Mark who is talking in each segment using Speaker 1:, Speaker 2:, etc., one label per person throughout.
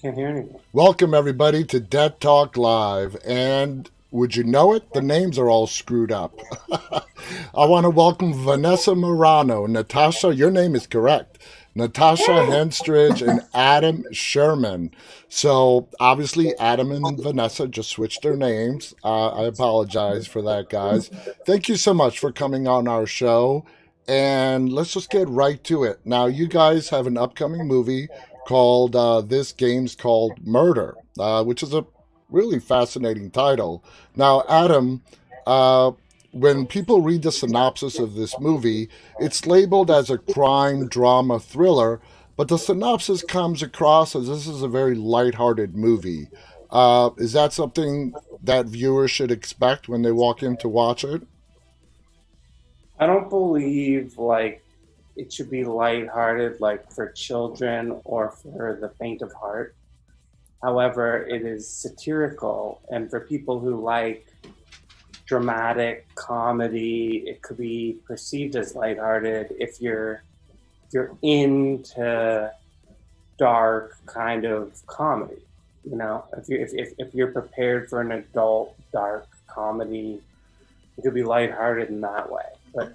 Speaker 1: Can't hear anything.
Speaker 2: Welcome, everybody, to Dead Talk Live. And would you know it? The names are all screwed up. I want to welcome Vanessa Marano. Natasha, your name is correct. Natasha Henstridge and Adam Sherman. So, obviously, Adam and Vanessa just switched their names. I apologize for that, guys. Thank you so much for coming on our show. And let's just get right to it. Now, you guys have an upcoming movie called This Game's Called Murder, which is a really fascinating title. Now, Adam, uh, when people read the synopsis of this movie, it's labeled as a crime drama thriller, but the synopsis comes across as this is a very lighthearted movie. Is that something that viewers should expect when they walk in to watch it?
Speaker 1: I don't believe it should be lighthearted like for children or for the faint of heart. However, it is satirical, and for people who like dramatic comedy, it could be perceived as lighthearted if you're into dark kind of comedy. You know, if you're prepared for an adult dark comedy, it could be lighthearted in that way, but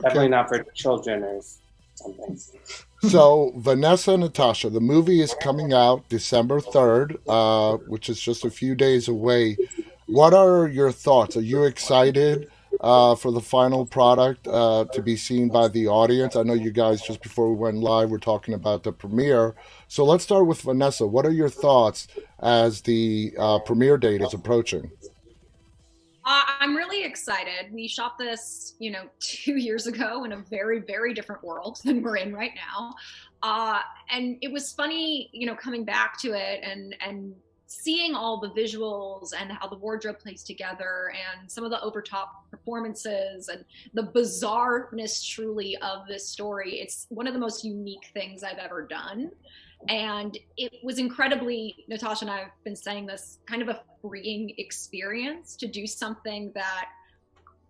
Speaker 1: definitely
Speaker 2: Okay.
Speaker 1: not for children or something.
Speaker 2: So, Vanessa and Natasha, the movie is coming out December 3rd, which is just a few days away. What are your thoughts? Are you excited for the final product to be seen by the audience? I know you guys, just before we went live, were talking about the premiere. So, let's start with Vanessa. What are your thoughts as the premiere date is approaching?
Speaker 3: I'm really excited. We shot this, 2 years ago in a very, very different world than we're in right now. And it was funny, coming back to it and seeing all the visuals and how the wardrobe plays together and some of the overtop performances and the bizarreness truly of this story. It's one of the most unique things I've ever done. And it was incredibly, Natasha and I have been saying this, kind of a freeing experience to do something that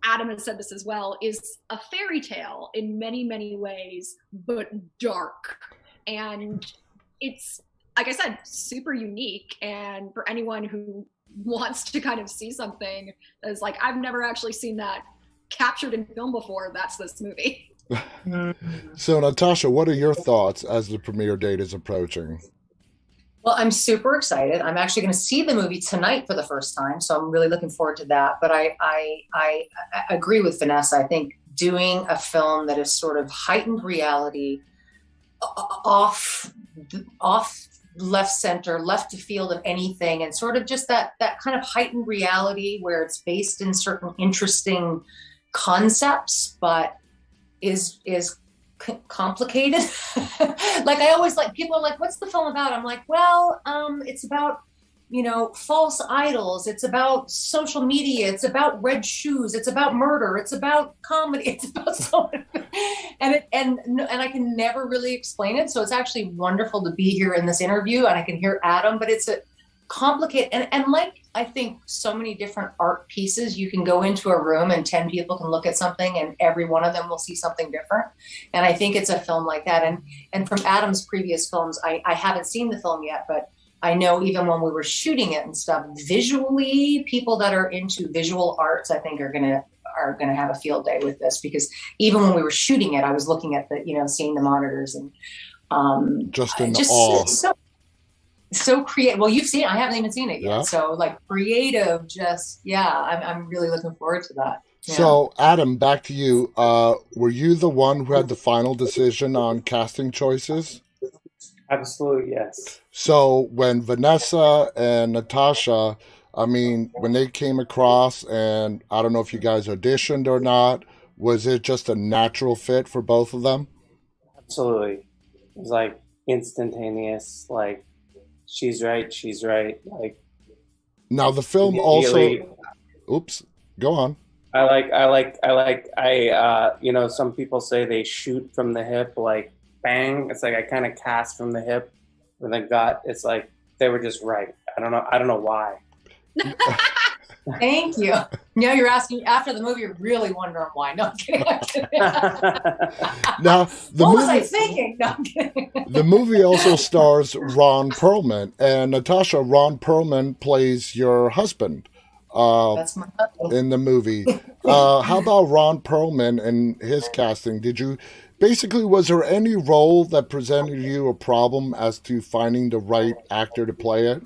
Speaker 3: Adam has said this as well, is a fairy tale in many, many ways, but dark. And it's, like I said, super unique. And for anyone who wants to kind of see something that's like, I've never actually seen that captured in film before, that's this movie.
Speaker 2: So, Natasha, what are your thoughts as the premiere date is approaching?
Speaker 4: Well, I'm super excited. I'm actually going to see the movie tonight for the first time, so I'm really looking forward to that. But I agree with Vanessa. I think doing a film that is sort of heightened reality, off left center, left to field of anything, and sort of just that kind of heightened reality where it's based in certain interesting concepts, but is complicated. Like I always like, people are like, what's the film about? I'm like, well, it's about, false idols. It's about social media. It's about red shoes. It's about murder. It's about comedy. It's about so and I can never really explain it. So it's actually wonderful to be here in this interview, and I can hear Adam, but it's a complicated, and like I think so many different art pieces, you can go into a room and 10 people can look at something and every one of them will see something different. And I think it's a film like that. And from Adam's previous films, I haven't seen the film yet, but I know even when we were shooting it and stuff, visually, people that are into visual arts, I think are gonna have a field day with this, because even when we were shooting it, I was looking at seeing the monitors and
Speaker 2: Just in
Speaker 4: just
Speaker 2: awe.
Speaker 4: so creative. Well, you've seen it. I haven't even seen it yet.
Speaker 2: Yeah.
Speaker 4: So like creative, just, yeah, I'm really looking forward to that. Yeah.
Speaker 2: So, Adam, back to you. Were you the one who had the final decision on casting choices?
Speaker 1: Absolutely, yes.
Speaker 2: So, when Vanessa and Natasha, I mean, when they came across, and I don't know if you guys auditioned or not, was it just a natural fit for both of them?
Speaker 1: Absolutely. It was like instantaneous, like she's right, she's right. Like
Speaker 2: Now, the film
Speaker 1: immediately.
Speaker 2: also. Oops, go on.
Speaker 1: Some people say they shoot from the hip, like bang. It's like I kind of cast from the hip with the gut. It's like they were just right. I don't know why.
Speaker 4: Thank you. Now you're asking after the movie, you're really wondering why. No, I'm kidding. I'm kidding.
Speaker 2: Now,
Speaker 4: what was I thinking? No, I'm kidding.
Speaker 2: The movie also stars Ron Perlman, and Natasha, Ron Perlman plays your husband
Speaker 4: That's my husband.
Speaker 2: in the movie. How about Ron Perlman and his casting? Was there any role that presented you a problem as to finding the right actor to play it?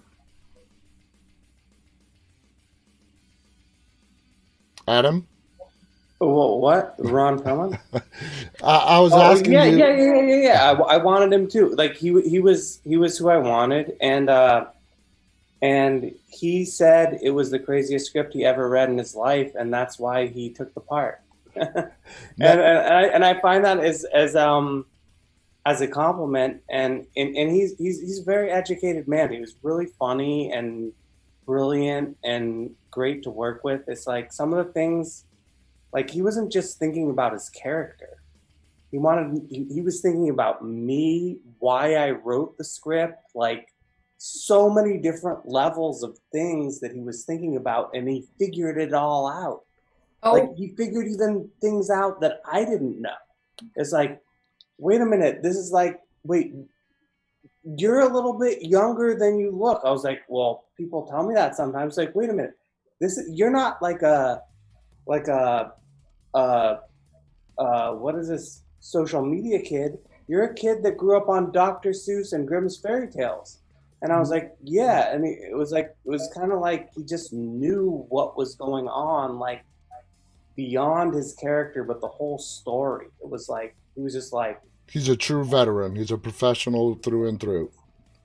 Speaker 2: Adam?
Speaker 1: Well, what? Ron Perlman?
Speaker 2: I was asking you.
Speaker 1: Yeah. I wanted him too. Like he was who I wanted, and he said it was the craziest script he ever read in his life, and that's why he took the part. and I find that as a compliment, and he's a very educated man. He was really funny and brilliant and great to work with. It's like some of the things, like he wasn't just thinking about his character. He was thinking about me, why I wrote the script, like so many different levels of things that he was thinking about, and he figured it all out.
Speaker 4: Oh.
Speaker 1: Like he figured even things out that I didn't know. It's like, wait a minute, this is like, wait, you're a little bit younger than you look. I was like, well, people tell me that sometimes. Like, wait a minute, you're not like a what is this social media kid? You're a kid that grew up on Dr. Seuss and Grimm's fairy tales. And I was like, yeah. And it was kind of like he just knew what was going on, like beyond his character, but the whole story. It was like, he was just like,
Speaker 2: he's a true veteran. He's a professional through and through.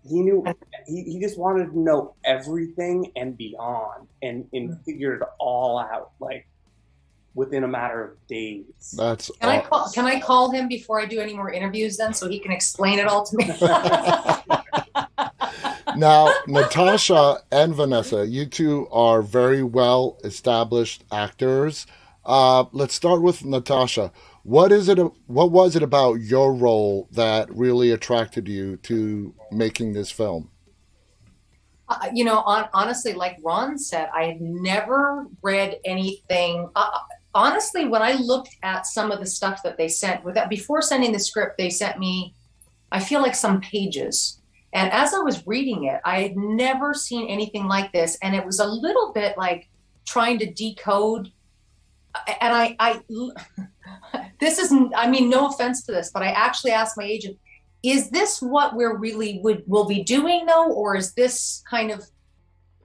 Speaker 1: He knew, he just wanted to know everything and beyond, and figured it all out, like within a matter of days.
Speaker 2: That's
Speaker 4: Can I call him before I do any more interviews then, so he can explain it all to me?
Speaker 2: Now, Natasha and Vanessa, you two are very well established actors. Let's start with Natasha. What was it about your role that really attracted you to making this film?
Speaker 4: Honestly, like Ron said, I had never read anything. Honestly, when I looked at some of the stuff that they sent, before sending the script, they sent me, I feel like some pages. And as I was reading it, I had never seen anything like this. And it was a little bit like trying to decode. And this isn't, I mean, no offense to this, but I actually asked my agent, is this what we're really will be doing though? Or is this kind of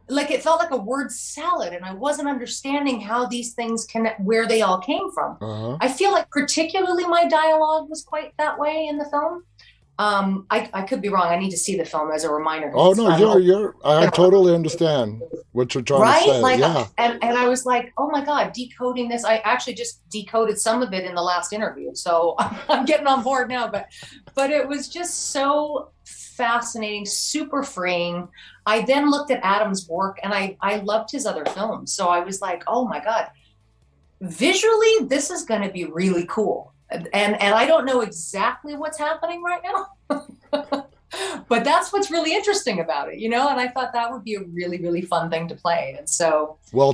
Speaker 4: like, it felt like a word salad, and I wasn't understanding how these things connect, where they all came from.
Speaker 2: Uh-huh.
Speaker 4: I feel like particularly my dialogue was quite that way in the film. I could be wrong. I need to see the film as a reminder.
Speaker 2: Oh no, I totally understand what you're trying to say.
Speaker 4: Like,
Speaker 2: yeah.
Speaker 4: And I was like, oh my God, decoding this. I actually just decoded some of it in the last interview. So I'm getting on board now, but it was just so fascinating, super freeing. I then looked at Adam's work, and I loved his other films. So I was like, oh my God, visually, this is going to be really cool. And I don't know exactly what's happening right now, but that's what's really interesting about it, And I thought that would be a really, really fun thing to play. And so,
Speaker 2: well,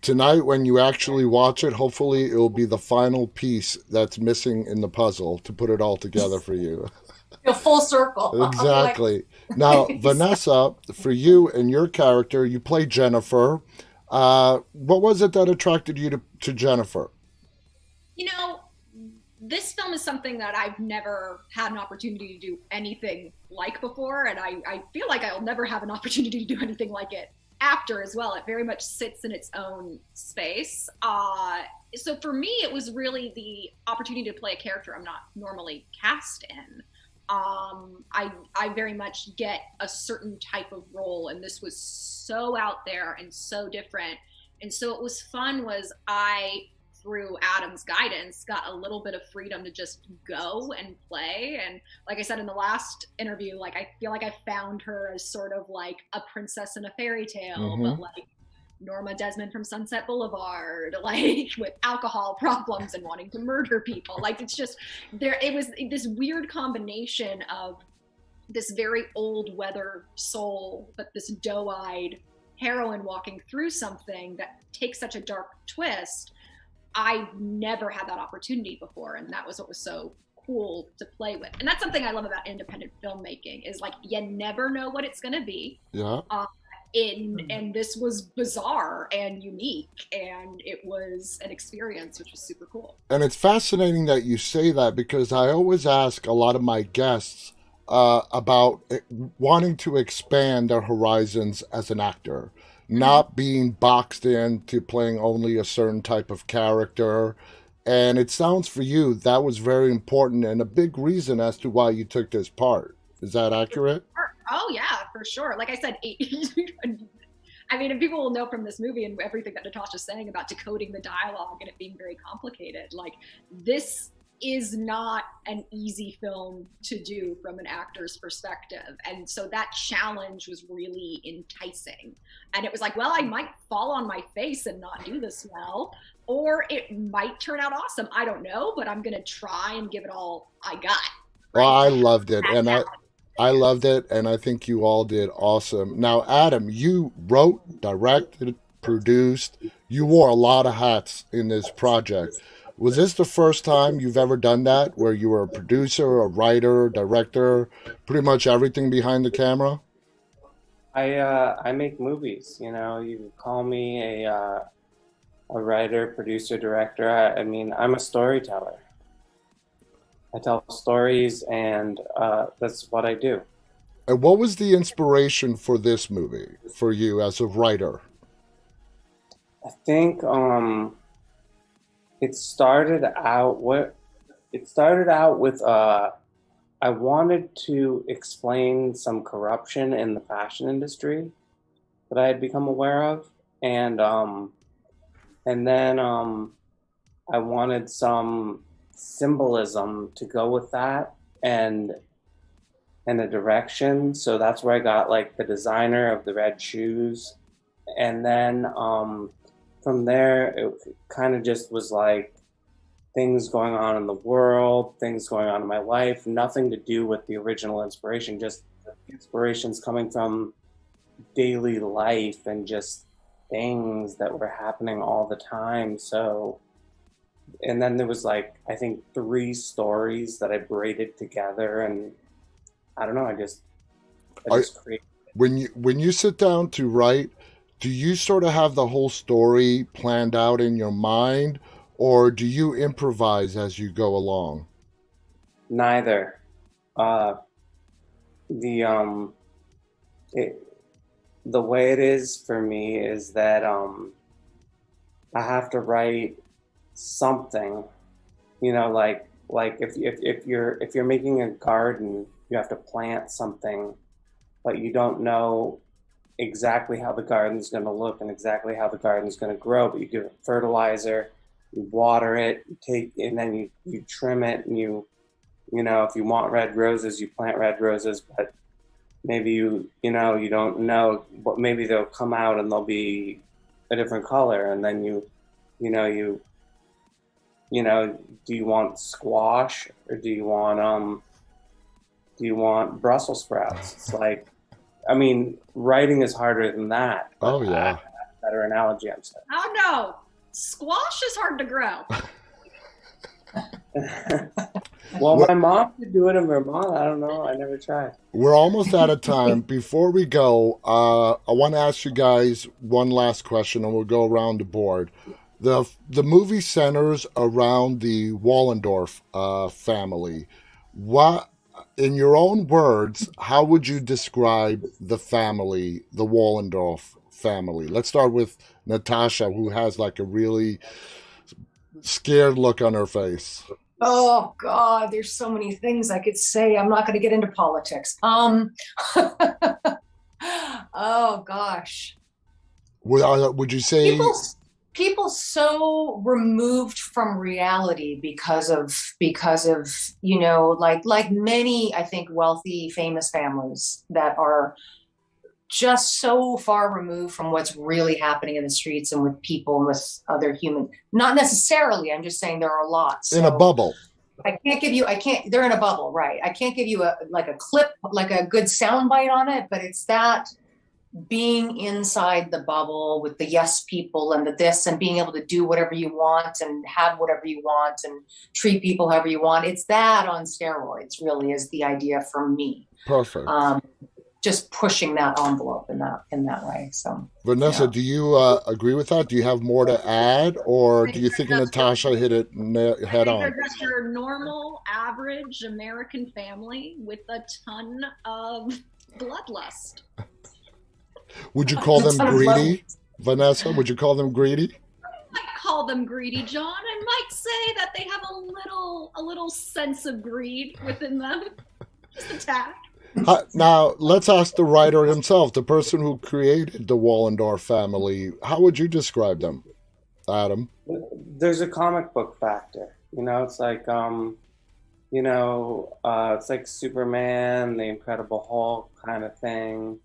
Speaker 2: tonight when you actually watch it, hopefully it'll be the final piece that's missing in the puzzle to put it all together for you.
Speaker 4: A full circle.
Speaker 2: Exactly. Now, Vanessa, for you and your character, you play Jennifer. What was it that attracted you to Jennifer?
Speaker 3: This film is something that I've never had an opportunity to do anything like before, and I feel like I'll never have an opportunity to do anything like it after as well. It very much sits in its own space. So for me, it was really the opportunity to play a character I'm not normally cast in. I very much get a certain type of role, and this was so out there and so different. And so what was fun was through Adam's guidance, got a little bit of freedom to just go and play. And like I said in the last interview, like I feel like I found her as sort of like a princess in a fairy tale, but like Norma Desmond from Sunset Boulevard, like with alcohol problems and wanting to murder people. Like it's just it was this weird combination of this very old weather soul, but this doe-eyed heroine walking through something that takes such a dark twist. I never had that opportunity before, and that was what was so cool to play with. And that's something I love about independent filmmaking, is like you never know what it's going to be.
Speaker 2: Yeah.
Speaker 3: And this was bizarre and unique, and it was an experience which was super cool.
Speaker 2: And it's fascinating that you say that, because I always ask a lot of my guests about wanting to expand their horizons as an actor, not being boxed into playing only a certain type of character. And it sounds for you that was very important and a big reason as to why you took this part. Is that accurate?
Speaker 3: Oh yeah, for sure. Like I said, I mean, and people will know from this movie and everything that Natasha's saying about decoding the dialogue and it being very complicated. Like, this is not an easy film to do from an actor's perspective. And so that challenge was really enticing. And it was like, well, I might fall on my face and not do this well, or it might turn out awesome. I don't know, but I'm going to try and give it all I got. Right?
Speaker 2: Well, I loved it. And I loved it, and I think you all did awesome. Now, Adam, you wrote, directed, produced. You wore a lot of hats in this project. Was this the first time you've ever done that, where you were a producer, a writer, director, pretty much everything behind the camera?
Speaker 1: I make movies. You know, you call me a writer, producer, director. I mean, I'm a storyteller. I tell stories, and that's what I do.
Speaker 2: And what was the inspiration for this movie for you as a writer?
Speaker 1: I think it started out with I wanted to explain some corruption in the fashion industry that I had become aware of, and then I wanted some symbolism to go with that, and a direction. So that's where I got like the designer of the red shoes, and then from there it kind of just was like things going on in the world, things going on in my life, nothing to do with the original inspiration, just inspirations coming from daily life and just things that were happening all the time. So, and then there was like, I think 3 stories that I braided together, and I don't know, I just created.
Speaker 2: When you sit down to write, do you sort of have the whole story planned out in your mind, or do you improvise as you go along?
Speaker 1: Neither. The way it is for me is that I have to write something, you know, like if you're making a garden, you have to plant something, but you don't know exactly how the garden's going to look and exactly how the garden's going to grow, but you give it fertilizer, you water it, and then you trim it, and you know, if you want red roses, you plant red roses, but maybe you don't know, but maybe they'll come out and they'll be a different color, and then you know, do you want squash or do you want Brussels sprouts? It's like, I mean, writing is harder than that.
Speaker 2: Oh yeah.
Speaker 1: Better analogy, I'm saying.
Speaker 3: Oh no, squash is hard to grow.
Speaker 1: Well, my mom could do it in Vermont. I don't know. I never tried.
Speaker 2: We're almost out of time. Before we go, I want to ask you guys one last question, and we'll go around the board. The movie centers around the Wallendorf family. What, in your own words, how would you describe the family, the Wallendorf family? Let's start with Natasha, who has like a really scared look on her face.
Speaker 4: Oh God, there's so many things I could say. I'm not going to get into politics. Oh gosh.
Speaker 2: Would you say
Speaker 4: people so removed from reality because of you know, like many, I think, wealthy, famous families that are just so far removed from what's really happening in the streets and with people and with other human, not necessarily, I'm just saying there are lots.
Speaker 2: In a bubble.
Speaker 4: They're in a bubble, right? I can't give you a clip, like a good soundbite on it, but it's that being inside the bubble with the yes people and the this and being able to do whatever you want and have whatever you want and treat people however you want. It's that on steroids, really, is the idea for me.
Speaker 2: Perfect.
Speaker 4: Just pushing that envelope in that way. So,
Speaker 2: Vanessa,
Speaker 4: yeah.
Speaker 2: do you agree with that? Do you have more to add, or do you think Natasha hit it head on?
Speaker 3: They're just your normal, average American family with a ton of bloodlust.
Speaker 2: Would you call them greedy, Vanessa? Would you call them greedy?
Speaker 3: I might call them greedy, John. I might say that they have a little sense of greed within them, just a tad.
Speaker 2: Now, let's ask the writer himself, the person who created the Wallendorf family. How would you describe them, Adam?
Speaker 1: There's a comic book factor. It's like, it's like Superman, the Incredible Hulk kind of thing,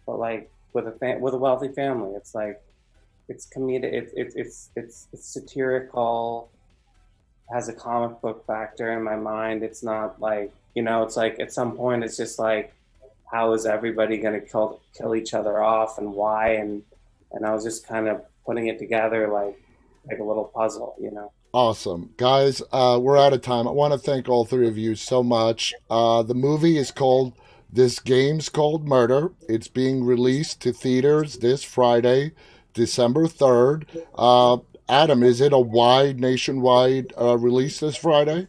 Speaker 1: but like with a wealthy family. It's like, it's comedic. It's satirical. Has a comic book factor in my mind. It's not like, it's like at some point it's just like, how is everybody going to kill each other off and why? And I was just kind of putting it together like a little puzzle,
Speaker 2: Awesome. Guys, we're out of time. I want to thank all three of you so much. The movie is called This Game's Called Murder. It's being released to theaters this Friday, December 3rd. Adam, is it a nationwide release this Friday?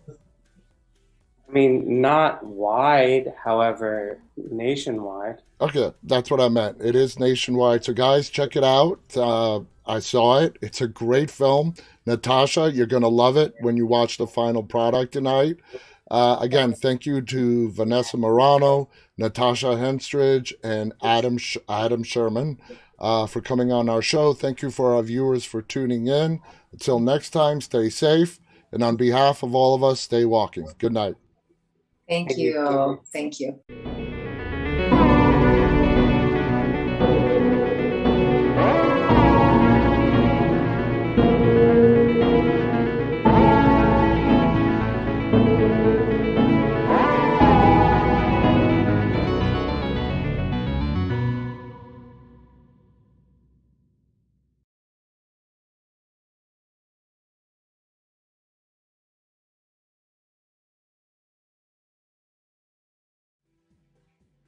Speaker 1: I mean, not wide, however, nationwide.
Speaker 2: Okay, that's what I meant. It is nationwide. So, guys, check it out. I saw it. It's a great film. Natasha, you're going to love it when you watch the final product tonight. Again, thank you to Vanessa Marano, Natasha Henstridge, and Adam Sherman for coming on our show. Thank you for our viewers for tuning in. Until next time, stay safe. And on behalf of all of us, stay walking. Good night.
Speaker 4: Thank you. Thank you.